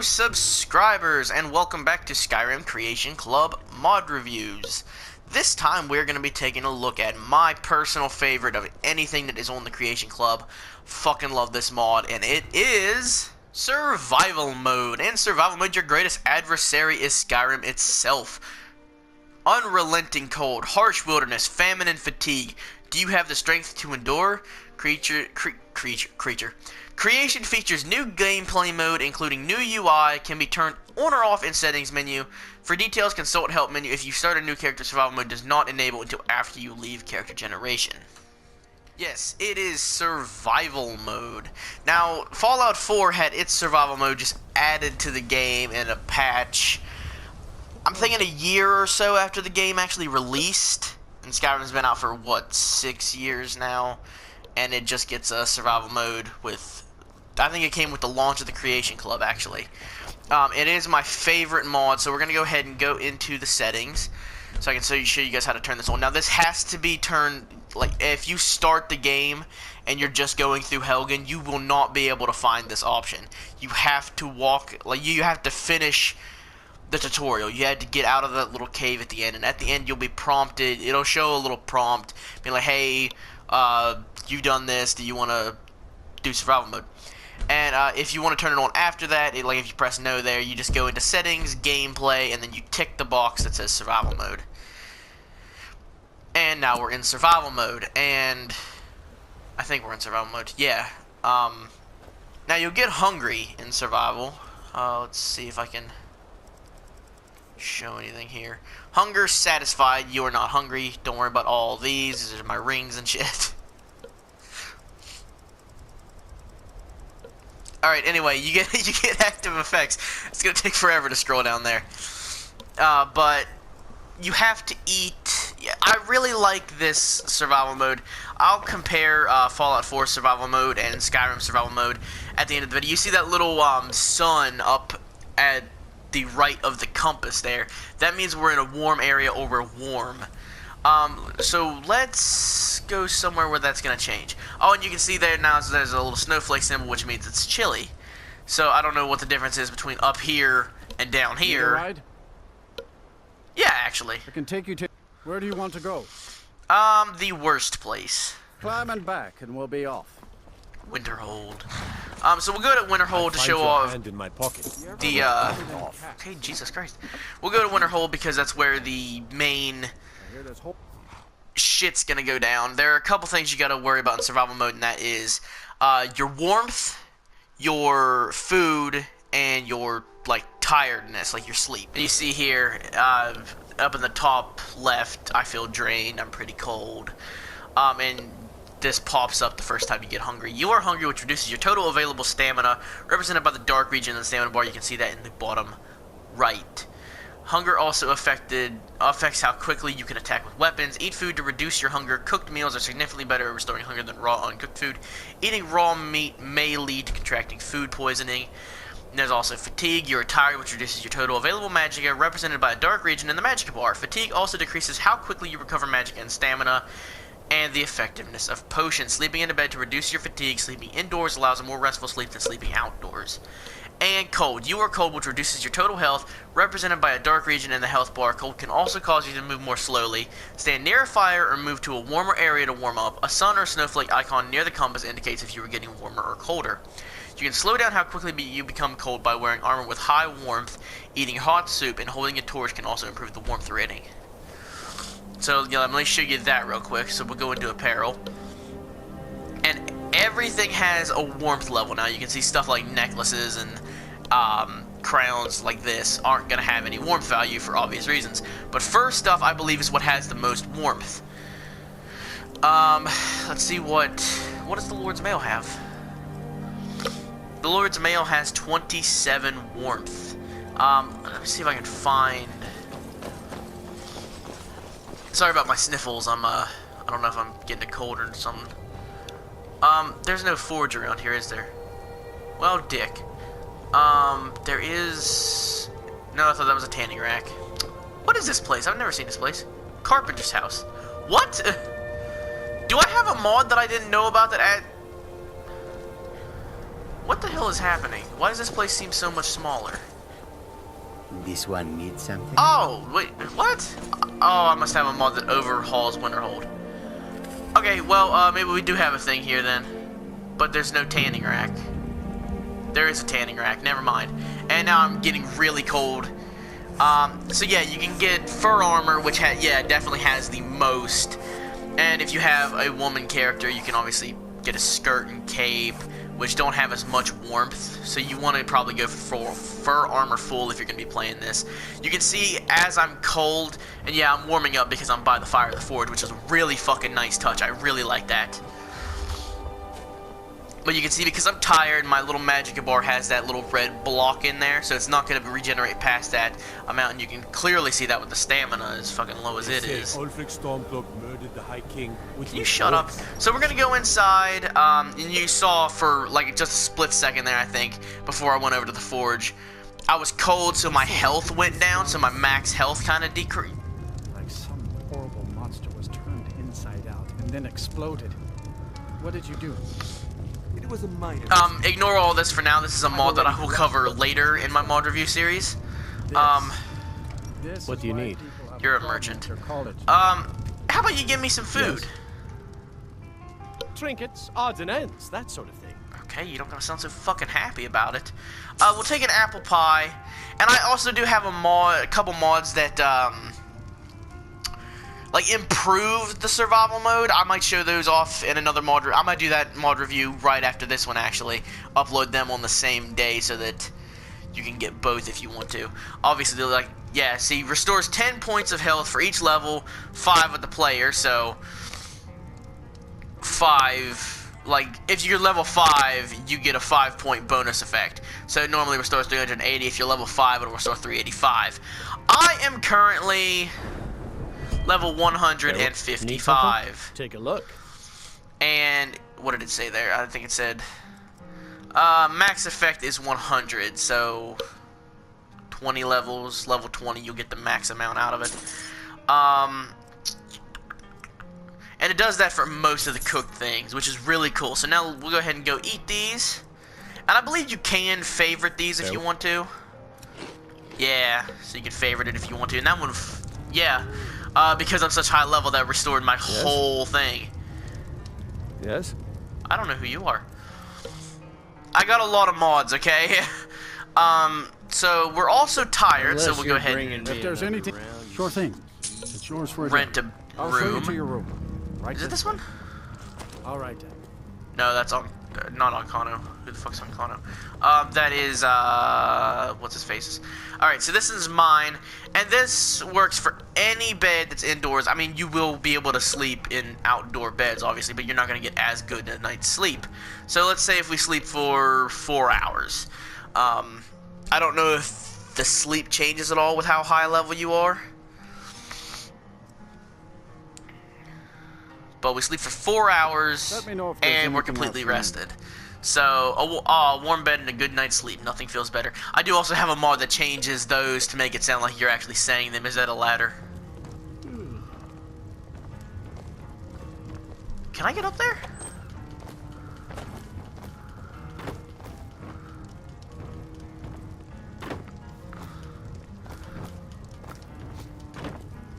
Hello subscribers and welcome back to Skyrim Creation Club mod reviews. This time we're going to be taking a look at my personal favorite of anything that is on the Creation Club. Fucking love this mod, and it is Survival Mode. In Survival Mode, your greatest adversary is Skyrim itself. Unrelenting cold, harsh wilderness, famine, and fatigue. Do you have the strength to endure? Creation features new gameplay mode, including new UI, can be turned on or off in settings menu. For details, consult help menu. If you start a new character, survival mode does not enable until after you leave character generation. Yes, it is survival mode. Now, Fallout 4 had its survival mode just added to the game in a patch. I'm thinking a year or so after the game actually released. And Skyrim's been out for, what, 6 years now? And it just gets a survival mode with, I think it came with the launch of the Creation Club, actually. It is my favorite mod, so we're going to go ahead and go into the settings so I can show you guys how to turn this on. Now, this has to be turned, like, if you start the game and you're just going through Helgen, you will not be able to find this option. You have to walk, like, you have to finish the tutorial. You had to get out of that little cave at the end, and at the end you'll be prompted. It'll show a little prompt, being like, hey, you've done this, do you want to do survival mode? And if you want to turn it on after that, like if you press no there, you just go into settings, gameplay, and then you tick the box that says survival mode. And now we're in survival mode, and I think we're in survival mode, yeah. Now you'll get hungry in survival. Let's see if I can show anything here. Hunger satisfied, you are not hungry. Don't worry about all these. These are my rings and shit. Alright, anyway, you get active effects. It's gonna take forever to scroll down there. But you have to eat. Yeah, I really like this survival mode. I'll compare Fallout 4 survival mode and Skyrim survival mode at the end of the video. You see that little sun up at the right of the compass there. That means we're in a warm area or we're warm. So let's go somewhere where that's gonna change. Oh, and you can see there now there's a little snowflake symbol, which means it's chilly. So I don't know what the difference is between up here and down here. Ride? Yeah, actually. I can take you to. Where do you want to go? The worst place. Climb and back, and we'll be off. Winterhold. So we'll go to Winterhold to show off hand in my pocket. the, okay, Jesus Christ. We'll go to Winterhold because that's where the main shit's gonna go down. There are a couple things you gotta worry about in survival mode, and that is, your warmth, your food, and your, like, tiredness, like your sleep. And you see here, up in the top left, I feel drained, I'm pretty cold. And this pops up the first time you get hungry. You are hungry, which reduces your total available stamina, represented by the dark region in the stamina bar. You can see that in the bottom right. Hunger also affects how quickly you can attack with weapons. Eat food to reduce your hunger. Cooked meals are significantly better at restoring hunger than raw, uncooked food. Eating raw meat may lead to contracting food poisoning. And there's also fatigue. You are tired, which reduces your total available magicka, represented by a dark region in the magicka bar. Fatigue also decreases how quickly you recover magicka and stamina, and the effectiveness of potions. Sleeping in a bed to reduce your fatigue. Sleeping indoors allows a more restful sleep than sleeping outdoors. And cold. You are cold, which reduces your total health, represented by a dark region in the health bar. Cold can also cause you to move more slowly. Stand near a fire or move to a warmer area to warm up. A sun or snowflake icon near the compass indicates if you are getting warmer or colder. You can slow down how quickly you become cold by wearing armor with high warmth. Eating hot soup and holding a torch can also improve the warmth rating. So, yeah, let me show you that real quick. So we'll go into apparel. And everything has a warmth level. Now you can see stuff like necklaces and crowns like this aren't going to have any warmth value for obvious reasons. But fur stuff, I believe, is what has the most warmth. Let's see what does the Lord's Mail have? The Lord's Mail has 27 warmth. Let me see if I can find. Sorry about my sniffles. I don't know if I'm getting a cold or something. There's no forge around here, is there? Well, dick. There is. No, I thought that was a tanning rack. What is this place? I've never seen this place. Carpenter's house. What? Do I have a mod that I didn't know about that What the hell is happening? Why does this place seem so much smaller? This one needs something? Oh, wait, what? Oh, I must have a mod that overhauls Winterhold. Okay, well, maybe we do have a thing here then. But there's no tanning rack. There is a tanning rack, never mind. And now I'm getting really cold. So yeah, you can get fur armor, which definitely has the most. And if you have a woman character, you can obviously get a skirt and cape, which don't have as much warmth. So you want to probably go for fur armor full if you're going to be playing this. You can see as I'm cold, and yeah, I'm warming up because I'm by the fire of the forge, which is a really fucking nice touch. I really like that. But you can see because I'm tired, my little magic bar has that little red block in there, so it's not going to regenerate past that amount, and you can clearly see that with the stamina as fucking low as it is. Murdered the High King with Can you shut up? So we're going to go inside, and you saw for like just a split second there, I think, before I went over to the forge. I was cold, so my health went down, so my max health kind of decreased. Like some horrible monster was turned inside out and then exploded. What did you do? It was a minor. Ignore all this for now. This is a mod that I will cover later in my mod review series. This What do you need? You're a merchant. College. How about you give me some food? Trinkets, odds and ends, that sort of thing. Okay, you don't sound so fucking happy about it. We'll take an apple pie, and I also do have a couple mods that like improve the survival mode. I might show those off in another mod. I might do that mod review right after this one actually. Upload them on the same day so that you can get both if you want to. Obviously, they're like, yeah, see, restores 10 points of health for each level, 5 of the player, so 5, like, if you're level 5, you get a 5-point bonus effect. So it normally restores 380. If you're level 5, it'll restore 385. I am currently level 155. Take a look. And what did it say there? I think it said max effect is 100, so 20 levels, level 20, you'll get the max amount out of it. And it does that for most of the cooked things, which is really cool. So now we'll go ahead and go eat these. And I believe you can favorite these if you want to. Yeah, so you can favorite it if you want to. And that one, yeah, because I'm such high level, that restored my whole thing. Yes? I don't know who you are. I got a lot of mods, okay? So we're also tired, so we'll go ahead and If there's anything, sure thing. It's yours for a rent day. a I'll show you room. to your room. Right. Is it this one? All right then. No, that's on, not on Kano. Who the fuck's on Kano? That is, what's his face? Alright, so this is mine, and this works for any bed that's indoors. I mean, you will be able to sleep in outdoor beds, obviously, but you're not going to get as good a night's sleep. So let's say if we sleep for 4 hours. I don't know if the sleep changes at all with how high level you are. But we sleep for 4 hours, Let me know if there's and we're anything completely else you need. rested. So, a warm bed and a good night's sleep. Nothing feels better. I do also have a mod that changes those to make it sound like you're actually saying them. Is that a ladder? Can I get up there?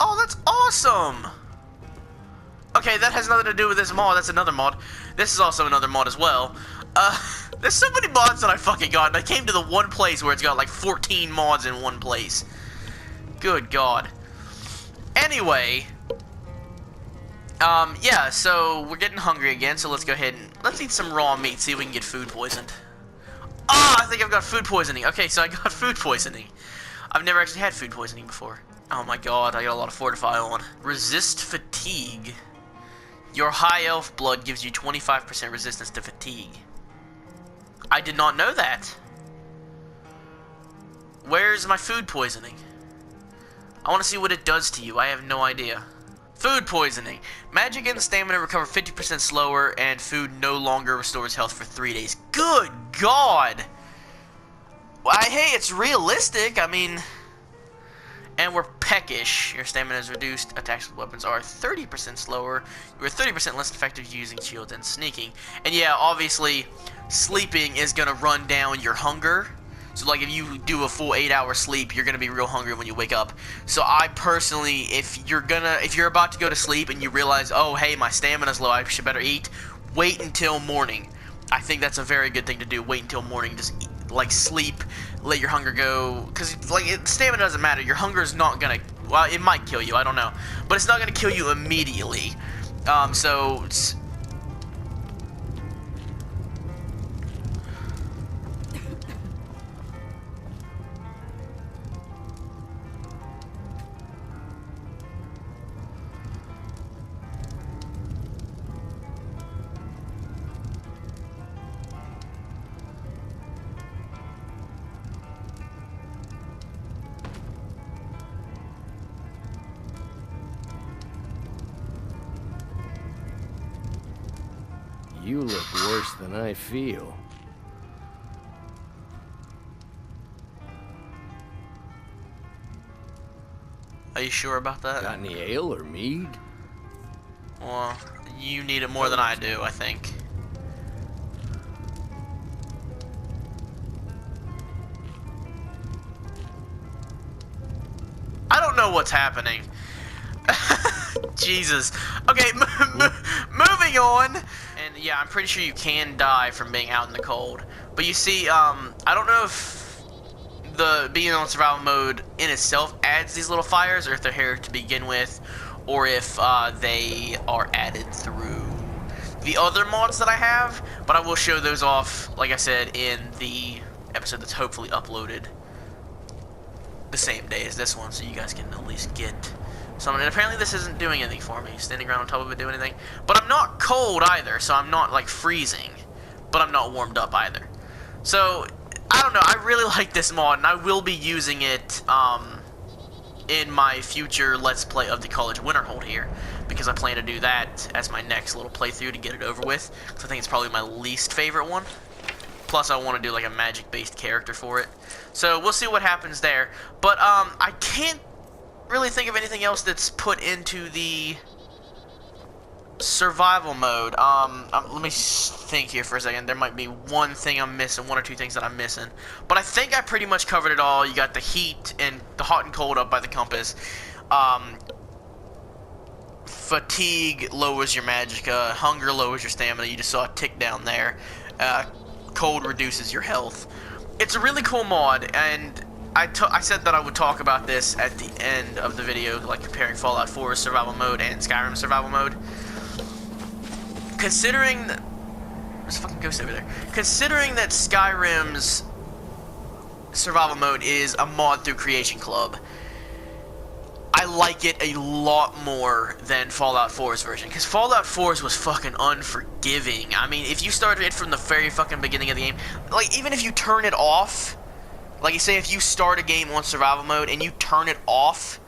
Oh, that's awesome! Okay, that has nothing to do with this mod. That's another mod. This is also another mod as well. There's so many mods that I fucking got, and I came to the one place where it's got like 14 mods in one place. Good God. Anyway, yeah, so we're getting hungry again, so let's go ahead and let's eat some raw meat, see if we can get food poisoned. Ah, I think I've got food poisoning. Okay, so I got food poisoning. I've never actually had food poisoning before. Oh my God, I got a lot of fortify on. Resist fatigue. Your high elf blood gives you 25% resistance to fatigue. I did not know that. Where's my food poisoning? I want to see what it does to you. I have no idea. Food poisoning. Magic and stamina recover 50% slower, and food no longer restores health for 3 days. Good God! Well, hey, it's realistic. I mean, and we're peckish, your stamina is reduced, attacks with weapons are 30% slower, you're 30% less effective using shields and sneaking. And yeah, obviously, sleeping is gonna run down your hunger. So like if you do a full 8-hour sleep, you're gonna be real hungry when you wake up. So I personally, if you're about to go to sleep and you realize, oh hey, my stamina's low, I should better eat, wait until morning. I think that's a very good thing to do. Wait until morning, just eat, like sleep, let your hunger go, because like stamina doesn't matter. Your hunger is not gonna, well, it might kill you, I don't know, but it's not gonna kill you immediately. So You look worse than I feel. are you sure about that? Got any ale or mead? Well, you need it more than I do, I think. I don't know what's happening. Jesus. Okay, moving on. And yeah, I'm pretty sure you can die from being out in the cold. But you see, I don't know if the being on survival mode in itself adds these little fires, or if they're here to begin with, or if they are added through the other mods that I have. But I will show those off, like I said, in the episode that's hopefully uploaded the same day as this one, so you guys can at least get something. And apparently this isn't doing anything for me. Standing around on top of it do anything. But I'm not cold either, so I'm not like freezing. But I'm not warmed up either. So I don't know. I really like this mod, and I will be using it in my future Let's Play of the College Winterhold here, because I plan to do that as my next little playthrough to get it over with. So I think it's probably my least favorite one. Plus, I want to do like a magic-based character for it. So we'll see what happens there. But I can't really think of anything else that's put into the survival mode. Let me think here for a second. There might be one thing I'm missing, one or two things that I'm missing. But I think I pretty much covered it all. You got the heat and the hot and cold up by the compass. Fatigue lowers your magicka. Hunger lowers your stamina. You just saw a tick down there. Cold reduces your health. It's a really cool mod, and I said that I would talk about this at the end of the video, like comparing Fallout 4's survival mode and Skyrim survival mode. Considering that, there's a fucking ghost over there. Considering that Skyrim's survival mode is a mod through Creation Club, I like it a lot more than Fallout 4's version, because Fallout 4's was fucking unforgiving. I mean, if you started it from the very fucking beginning of the game, like, even if you turn it off, like, you say if you start a game on survival mode and you turn it off,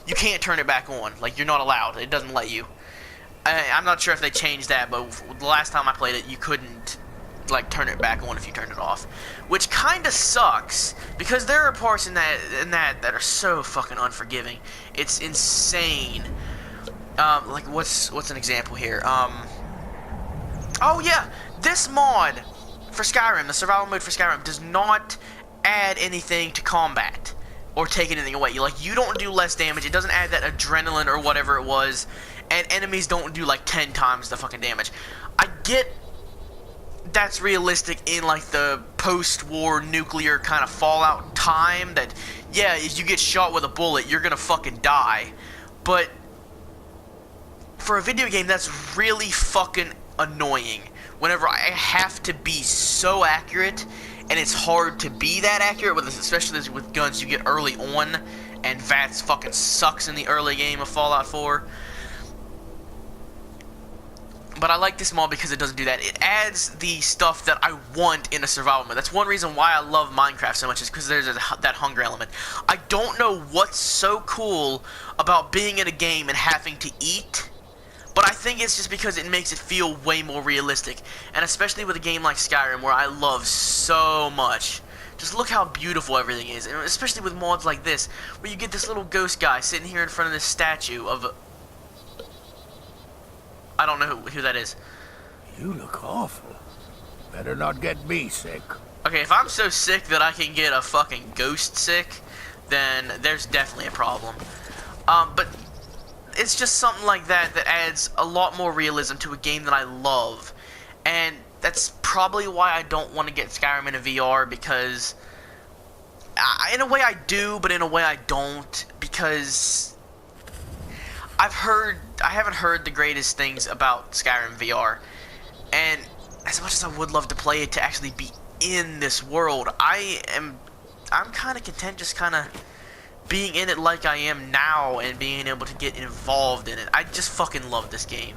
you can't turn it back on. Like, you're not allowed. It doesn't let you. I'm not sure if they changed that, but the last time I played it, you couldn't, like, turn it back on if you turned it off, which kind of sucks, because there are parts in that are so fucking unforgiving. It's insane. Like, what's an example here? Oh yeah, this mod for Skyrim, the survival mode for Skyrim, does not add anything to combat or take anything away. You don't do less damage. It doesn't add that adrenaline or whatever it was, and enemies don't do like 10 times the fucking damage. I get that's realistic in like the post-war nuclear kind of Fallout time, that yeah, if you get shot with a bullet, you're gonna fucking die. But for a video game, that's really fucking annoying whenever I have to be so accurate, and it's hard to be that accurate, with especially with guns you get early on, and VATS fucking sucks in the early game of Fallout 4. But I like this mod because it doesn't do that. It adds the stuff that I want in a survival mode. That's one reason why I love Minecraft so much, is because there's that hunger element. I don't know what's so cool about being in a game and having to eat, but I think it's just because it makes it feel way more realistic. And especially with a game like Skyrim, where I love so much Just look how beautiful everything is, and especially with mods like this, where you get this little ghost guy sitting here in front of this statue of I don't know who that is. You look awful. Better not get me sick. Okay, if I'm so sick that I can get a fucking ghost sick, then there's definitely a problem. But it's just something like that that adds a lot more realism to a game that I love. And that's probably why I don't want to get Skyrim in a VR, because in a way I do, but in a way I don't, because I haven't heard the greatest things about Skyrim VR. And as much as I would love to play it, to actually be in this world, I'm kind of content just kind of being in it like I am now and being able to get involved in it. I just fucking love this game.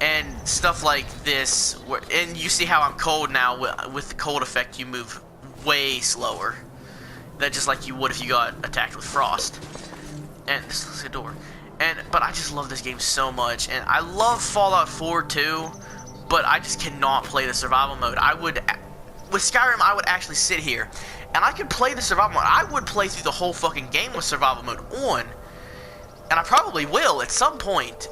And stuff like this, and you see how I'm cold now, with the cold effect you move way slower. That just like you would if you got attacked with frost. And this looks like a door. But I just love this game so much, and I love Fallout 4 too, but I just cannot play the survival mode. With Skyrim, I would actually sit here, and I could play the survival mode. I would play through the whole fucking game with survival mode on, and I probably will at some point.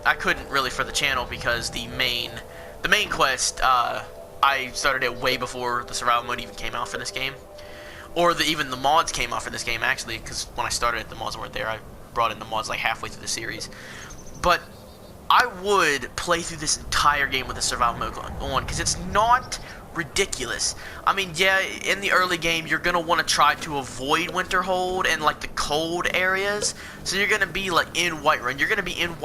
I couldn't really for the channel because the main quest, I started it way before the survival mode even came out for this game, or even the mods came out for this game actually. Because when I started it, the mods weren't there. I brought in the mods like halfway through the series, but I would play through this entire game with the survival mode on, because it's not ridiculous. I mean, yeah, in the early game, you're gonna want to try to avoid Winterhold and like the cold areas. So you're gonna be like in Whiterun. You're gonna be in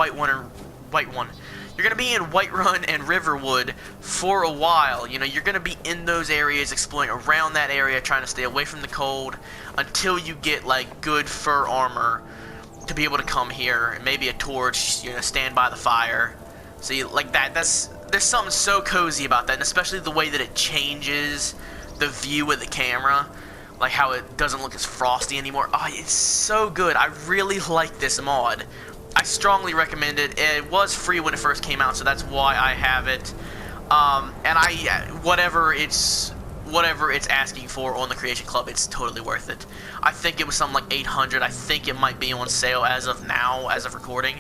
You're gonna be in Whiterun and Riverwood for a while. You know, you're gonna be in those areas, exploring around that area, trying to stay away from the cold until you get like good fur armor to be able to come here, and maybe a torch, you know, stand by the fire. See, like that, there's something so cozy about that, and especially the way that it changes the view of the camera, like how it doesn't look as frosty anymore. Oh, it's so good. I really like this mod. I strongly recommend it. It was free when it first came out, so that's why I have it. And whatever it's asking for on the Creation Club, it's totally worth it. I think it was something like 800. I think it might be on sale as of now, as of recording.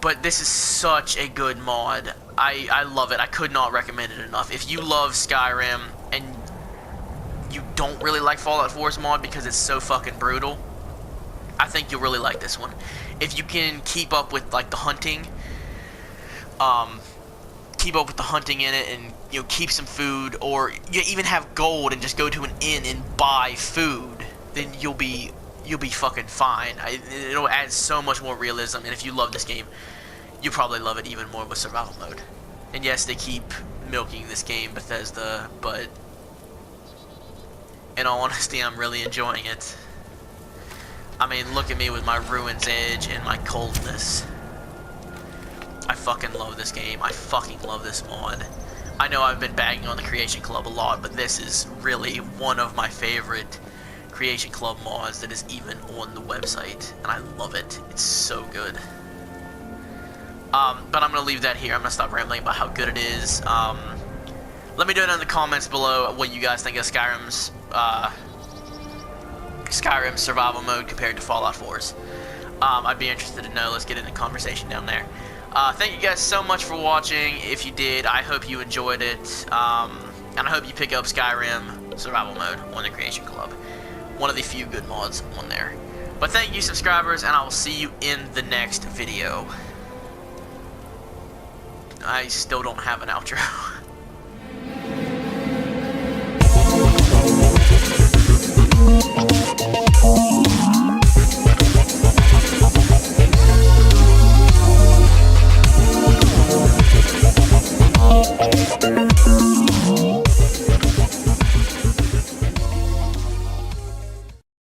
But this is such a good mod. I love it. I could not recommend it enough. If you love Skyrim and you don't really like Fallout 4's mod because it's so fucking brutal, I think you'll really like this one. If you can keep up with like the hunting, in it, and you know, keep some food, or you even have gold and just go to an inn and buy food, then you'll be fucking fine. It'll add so much more realism, and if you love this game, you probably love it even more with survival mode. And yes, they keep milking this game, Bethesda, but in all honesty, I'm really enjoying it. I mean, look at me with my Ruin's Edge and my coldness. I fucking love this game. I fucking love this mod. I know I've been bagging on the Creation Club a lot, but this is really one of my favorite Creation Club mods that is even on the website, and I love it. It's so good. But I'm going to leave that here. I'm going to stop rambling about how good it is. Let me know down in the comments below what you guys think of Skyrim's survival mode compared to Fallout 4's. I'd be interested to know. Let's get into conversation down there. Thank you guys so much for watching. If you did, I hope you enjoyed it. And I hope you pick up Skyrim survival mode on the Creation Club. One of the few good mods on there. But thank you, subscribers, and I will see you in the next video. I still don't have an outro.